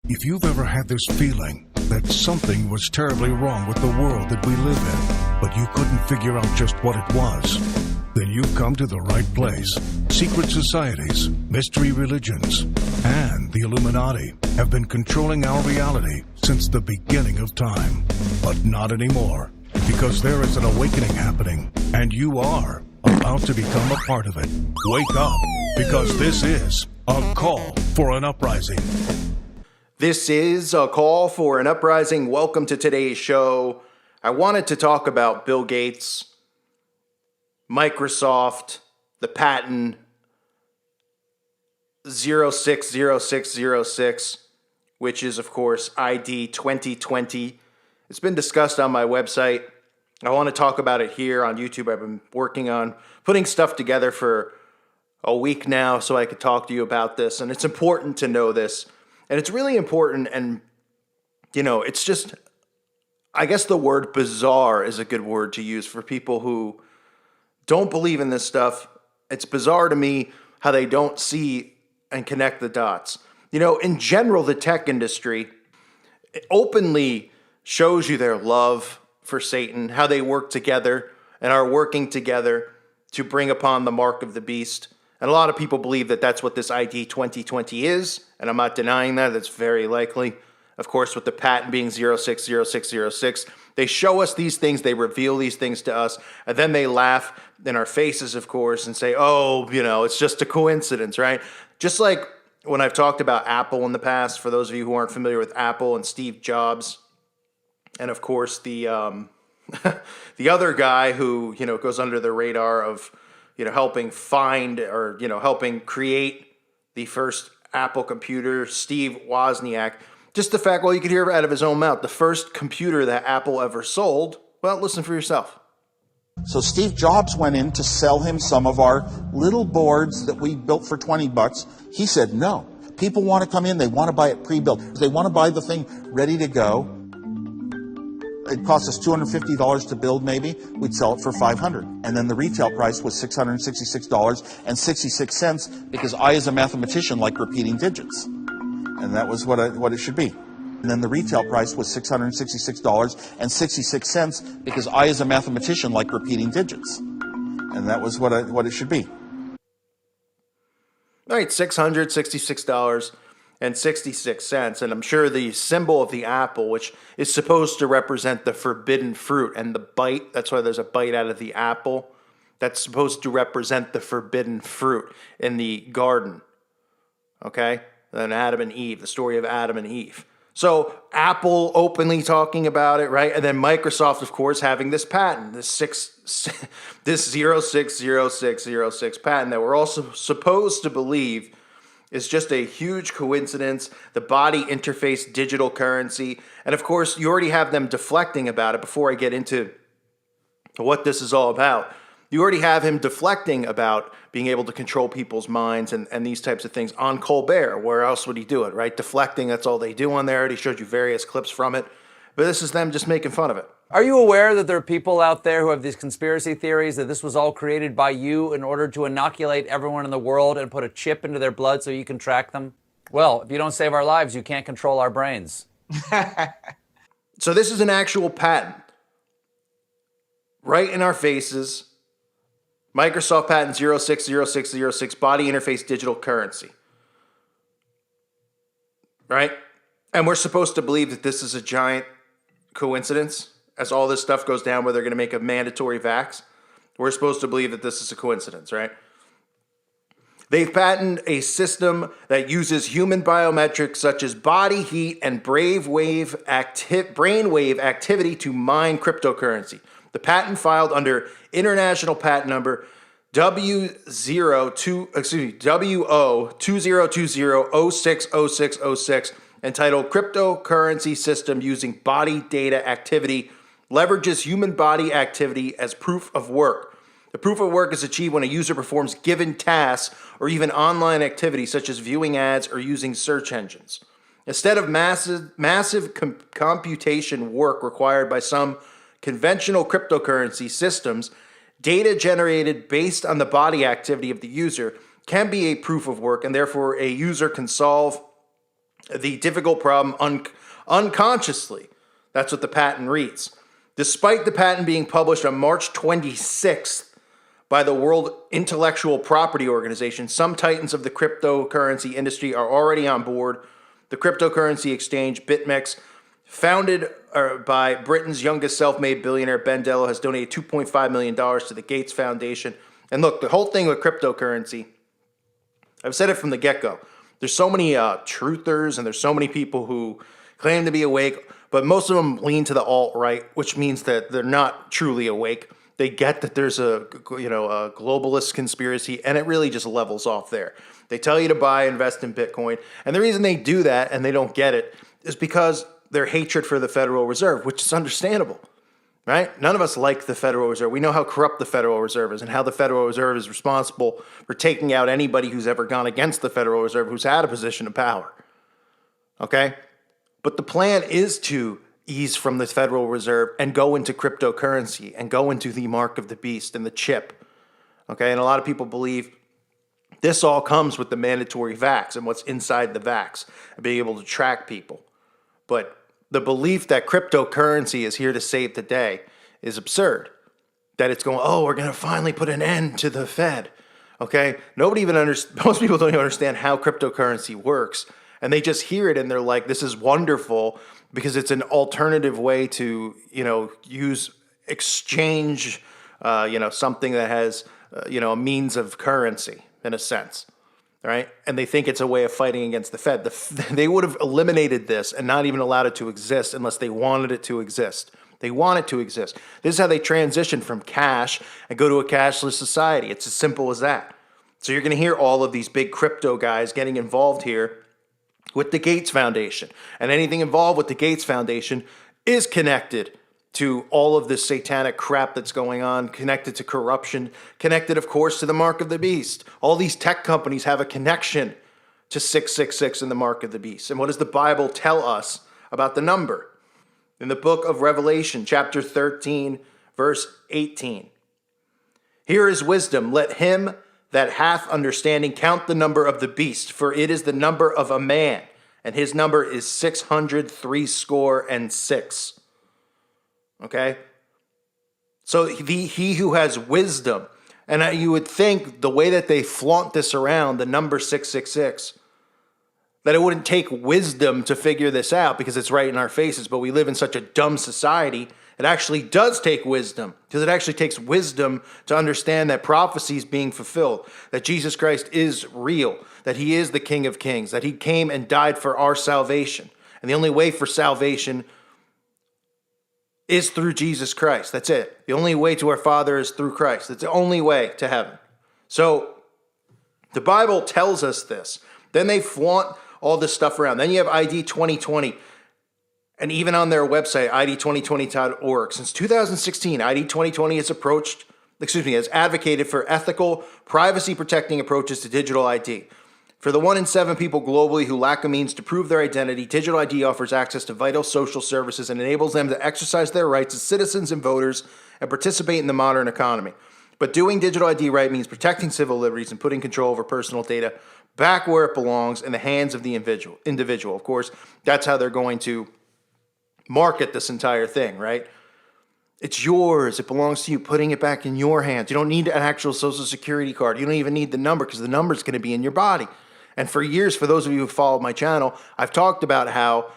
If you've ever had this feeling that something was terribly wrong with the world that we live in, but you couldn't figure out just what it was, then you've come to the right place. Secret societies, mystery religions, and the Illuminati have been controlling our reality since the beginning of time. But not anymore, because there is an awakening happening, and you are about to become a part of it. Wake up, because this is a call for an uprising. This is a call for an uprising. Welcome to today's show. I wanted to talk about Bill Gates, Microsoft, the patent 060606, which is, of course, ID 2020. It's been discussed on my website. I want to talk about it here on YouTube. I've been working on putting stuff together for a week now so I could talk to you about this. And it's important to know this. And it's really important, and, you know, it's just, I guess the word bizarre is a good word to use for people who don't believe in this stuff. It's bizarre to me how they don't see and connect the dots. You know, in general, the tech industry openly shows you their love for Satan, how they work together and are working together to bring upon the mark of the beast. And a lot of people believe that that's what this ID 2020 is, and I'm not denying that. It's very likely. Of course, with the patent being 060606, they show us these things, they reveal these things to us, and then they laugh in our faces, of course, and say, oh, you know, it's just a coincidence, right? Just like when I've talked about Apple in the past, for those of you who aren't familiar with Apple and Steve Jobs, and of course the the other guy who, you know, goes under the radar of, you know, helping find or, you know, helping create the first Apple computer, Steve Wozniak. Just the fact, well, you could hear out of his own mouth, the first computer that Apple ever sold. Well, listen for yourself. So Steve Jobs went in to sell him some of our little boards that we built for $20. He said, no, people want to come in. They want to buy it pre-built. They want to buy the thing ready to go. It cost us $250 to build, maybe. We'd sell it for $500. And then the retail price was $666.66 because I, as a mathematician, like repeating digits. And that was what it should be. And then the retail price was $666.66 because I, as a mathematician, like repeating digits. And that was what it should be. All right, $666.66. And I'm sure the symbol of the apple, which is supposed to represent the forbidden fruit, and the bite, that's why there's a bite out of the apple, that's supposed to represent the forbidden fruit in the garden. Okay? Then Adam and Eve, the story of Adam and Eve. So Apple openly talking about it, right? And then Microsoft, of course, having this patent, this 060606 patent that we're also supposed to believe is just a huge coincidence, the body interface digital currency. And of course, you already have them deflecting about it before I get into what this is all about. You already have him deflecting about being able to control people's minds and these types of things on Colbert. Where else would he do it, right? Deflecting, that's all they do on there. He showed you various clips from it. But this is them just making fun of it. Are you aware that there are people out there who have these conspiracy theories that this was all created by you in order to inoculate everyone in the world and put a chip into their blood so you can track them? Well, if you don't save our lives, you can't control our brains. So this is an actual patent. Right in our faces. Microsoft patent 060606, body interface digital currency. Right? And we're supposed to believe that this is a giant coincidence as all this stuff goes down where they're going to make a mandatory vax. We're supposed to believe that this is a coincidence, right? They've patented a system that uses human biometrics such as body heat and brainwave activity to mine cryptocurrency. The patent filed under international patent number WO2020060606 entitled Cryptocurrency System Using Body Data Activity leverages human body activity as proof of work. The proof of work is achieved when a user performs given tasks or even online activities such as viewing ads or using search engines. Instead of massive computation work required by some conventional cryptocurrency systems, data generated based on the body activity of the user can be a proof of work, and therefore a user can solve the difficult problem unconsciously. That's what the patent reads. Despite the patent being published on March 26th by the World Intellectual Property Organization, some titans of the cryptocurrency industry are already on board. The cryptocurrency exchange BitMEX, founded by Britain's youngest self-made billionaire Ben Dello, has donated $2.5 million to the Gates Foundation. And look, the whole thing with cryptocurrency, I've said it from the get-go. There's so many truthers and there's so many people who claim to be awake, but most of them lean to the alt-right, which means that they're not truly awake. They get that there's a globalist conspiracy, and it really just levels off there. They tell you to buy, invest in Bitcoin, and the reason they do that and they don't get it is because their hatred for the Federal Reserve, which is understandable, right? None of us like the Federal Reserve. We know how corrupt the Federal Reserve is and how the Federal Reserve is responsible for taking out anybody who's ever gone against the Federal Reserve who's had a position of power, okay? But the plan is to ease from the Federal Reserve and go into cryptocurrency and go into the mark of the beast and the chip, okay? And a lot of people believe this all comes with the mandatory vax and what's inside the vax and being able to track people. But the belief that cryptocurrency is here to save the day is absurd. That it's going, oh, we're going to finally put an end to the Fed. Okay? Most people don't even understand how cryptocurrency works. And they just hear it and they're like, this is wonderful because it's an alternative way to, use exchange, something that has, a means of currency in a sense. Right? And they think it's a way of fighting against the Fed. They would have eliminated this and not even allowed it to exist unless they wanted it to exist. They want it to exist. This is how they transition from cash and go to a cashless society. It's as simple as that. So you're going to hear all of these big crypto guys getting involved here with the Gates Foundation. And anything involved with the Gates Foundation is connected to all of this satanic crap that's going on, connected to corruption, connected, of course, to the mark of the beast. All these tech companies have a connection to 666 in the mark of the beast. And what does the Bible tell us about the number? In the book of Revelation, chapter 13, verse 18. Here is wisdom. Let him that hath understanding count the number of the beast, for it is the number of a man, and his number is 666. Okay? So he who has wisdom, and you would think the way that they flaunt this around, the number 666, that it wouldn't take wisdom to figure this out because it's right in our faces, but we live in such a dumb society. It actually does take wisdom, because it actually takes wisdom to understand that prophecy is being fulfilled, that Jesus Christ is real, that he is the King of Kings, that he came and died for our salvation. And the only way for salvation is through Jesus Christ. That's it. The only way to our Father is through Christ. That's the only way to heaven. So the Bible tells us this. Then they flaunt all this stuff around. Then you have ID 2020. And even on their website, id2020.org, since 2016, ID 2020 has advocated for ethical, privacy-protecting approaches to digital ID. For the 1 in 7 people globally who lack a means to prove their identity, digital ID offers access to vital social services and enables them to exercise their rights as citizens and voters and participate in the modern economy. But doing digital ID right means protecting civil liberties and putting control over personal data back where it belongs, in the hands of the individual. Of course, that's how they're going to market this entire thing, right? It's yours. It belongs to you. Putting it back in your hands. You don't need an actual Social Security card. You don't even need the number, because the number is going to be in your body. And for years, for those of you who followed my channel, I've talked about how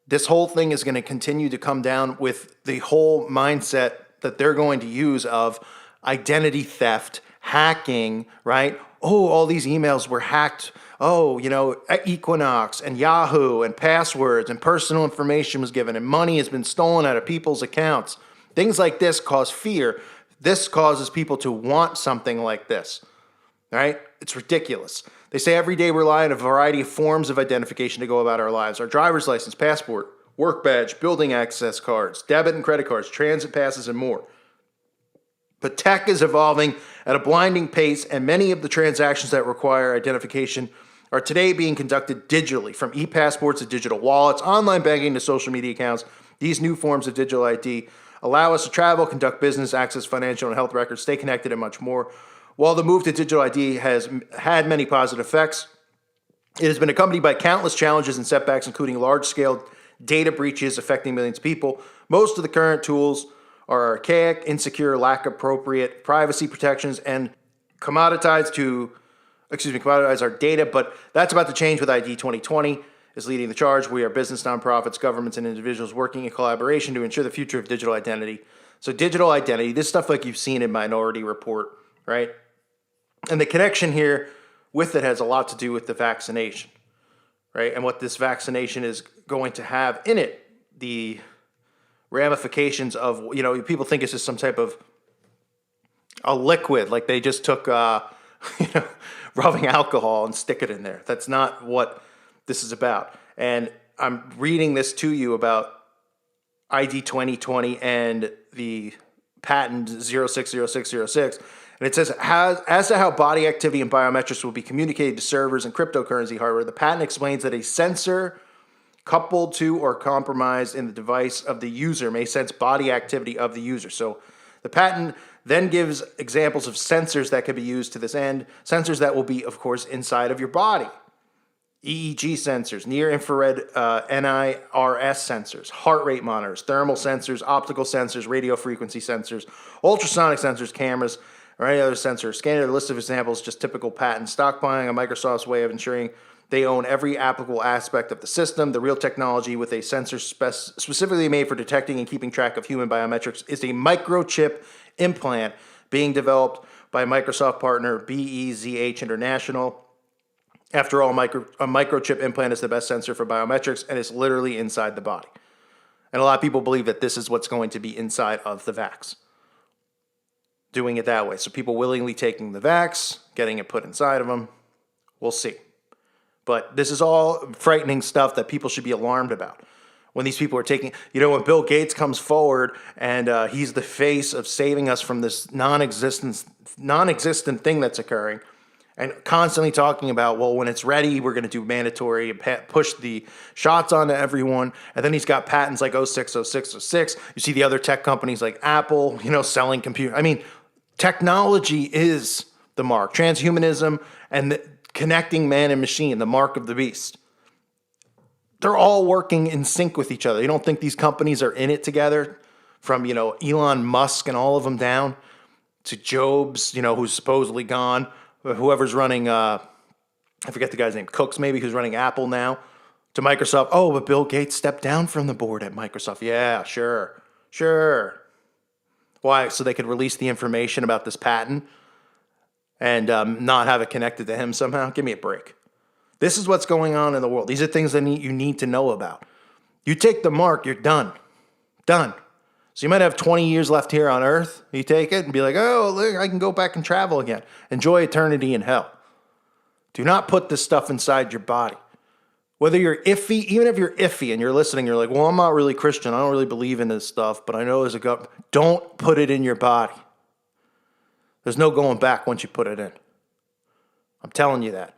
this whole thing is going to continue to come down with the whole mindset that they're going to use of identity theft, hacking, right? Oh, all these emails were hacked. Oh, Equinox and Yahoo and passwords and personal information was given and money has been stolen out of people's accounts. Things like this cause fear. This causes people to want something like this, right? It's ridiculous. They say every day we rely on a variety of forms of identification to go about our lives. Our driver's license, passport, work badge, building access cards, debit and credit cards, transit passes, and more. But tech is evolving at a blinding pace, and many of the transactions that require identification are today being conducted digitally, from e-passports to digital wallets, online banking to social media accounts. These new forms of digital ID allow us to travel, conduct business, access financial and health records, stay connected, and much more. While the move to digital ID has had many positive effects, It has been accompanied by countless challenges and setbacks, including large-scale data breaches affecting millions of people. Most of the current tools are archaic, insecure, lack appropriate privacy protections, and commoditize our data, but that's about to change with ID 2020 is leading the charge. We are business, nonprofits, governments, and individuals working in collaboration to ensure the future of digital identity. So digital identity, this stuff like you've seen in Minority Report, right? And the connection here with it has a lot to do with the vaccination, right? And what this vaccination is going to have in it, the ramifications of, people think it's just some type of a liquid, like they just took, rubbing alcohol and stick it in there. That's not what this is about. And I'm reading this to you about ID 2020 and the patent 060606. And it says, as to how body activity and biometrics will be communicated to servers and cryptocurrency hardware, the patent explains that a sensor coupled to or compromised in the device of the user may sense body activity of the user. So the patent then gives examples of sensors that could be used to this end, sensors that will be, of course, inside of your body. EEG sensors, near-infrared NIRS sensors, heart rate monitors, thermal sensors, optical sensors, radio frequency sensors, ultrasonic sensors, cameras, or any other sensor. Scanning the list of examples, just typical patent stockpiling, a Microsoft's way of ensuring they own every applicable aspect of the system. The real technology with a sensor specifically made for detecting and keeping track of human biometrics is a microchip implant being developed by Microsoft partner BEZH International. After all, a microchip implant is the best sensor for biometrics, and it's literally inside the body. And a lot of people believe that this is what's going to be inside of the vax. Doing it that way. So people willingly taking the vax, getting it put inside of them. We'll see. But this is all frightening stuff that people should be alarmed about. When these people are taking, when Bill Gates comes forward and he's the face of saving us from this non-existent thing that's occurring, and constantly talking about, well, when it's ready, we're going to do mandatory and push the shots onto everyone. And then he's got patents like 060606. You see the other tech companies like Apple, selling computer. I mean, technology is the mark. Transhumanism and connecting man and machine, the mark of the beast. They're all working in sync with each other. You don't think these companies are in it together? From, Elon Musk and all of them down to Jobs, who's supposedly gone. Whoever's running, I forget the guy's name, Cooks maybe, who's running Apple now, to Microsoft. Oh, but Bill Gates stepped down from the board at Microsoft. Yeah, sure. Why? So they could release the information about this patent and not have it connected to him somehow? Give me a break. This is what's going on in the world. These are things that you need to know about. You take the mark, you're done. Done. So you might have 20 years left here on Earth. You take it and be like, oh, look, I can go back and travel again. Enjoy eternity in hell. Do not put this stuff inside your body. Whether you're iffy, even if you're iffy and you're listening, you're like, well, I'm not really Christian. I don't really believe in this stuff, but I know there's a God. Don't put it in your body. There's no going back once you put it in. I'm telling you that.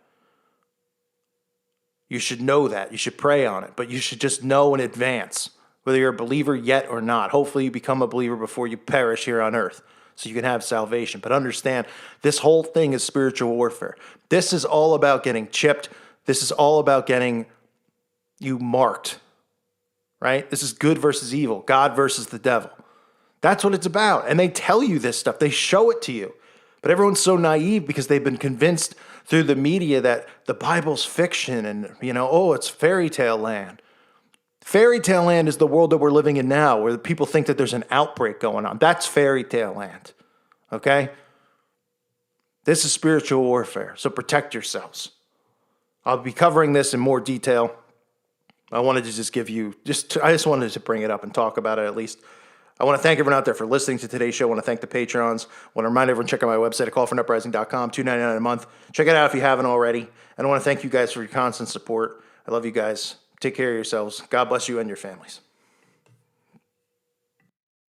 You should know that. You should pray on it, but you should just know in advance, whether you're a believer yet or not. Hopefully you become a believer before you perish here on earth so you can have salvation. But understand, this whole thing is spiritual warfare. This is all about getting chipped. This is all about getting you marked, right? This is good versus evil, God versus the devil. That's what it's about. And they tell you this stuff. They show it to you. But everyone's so naive because they've been convinced through the media that the Bible's fiction and, it's fairy tale land. Fairy tale land is the world that we're living in now, where people think that there's an outbreak going on. That's fairy tale land, okay? This is spiritual warfare, so protect yourselves. I'll be covering this in more detail. I wanted to just give you, I just wanted to bring it up and talk about it at least. I want to thank everyone out there for listening to today's show. I want to thank the Patrons. I want to remind everyone, check out my website at callforuprising.com, $2.99 a month. Check it out if you haven't already. And I want to thank you guys for your constant support. I love you guys. Take care of yourselves. God bless you and your families.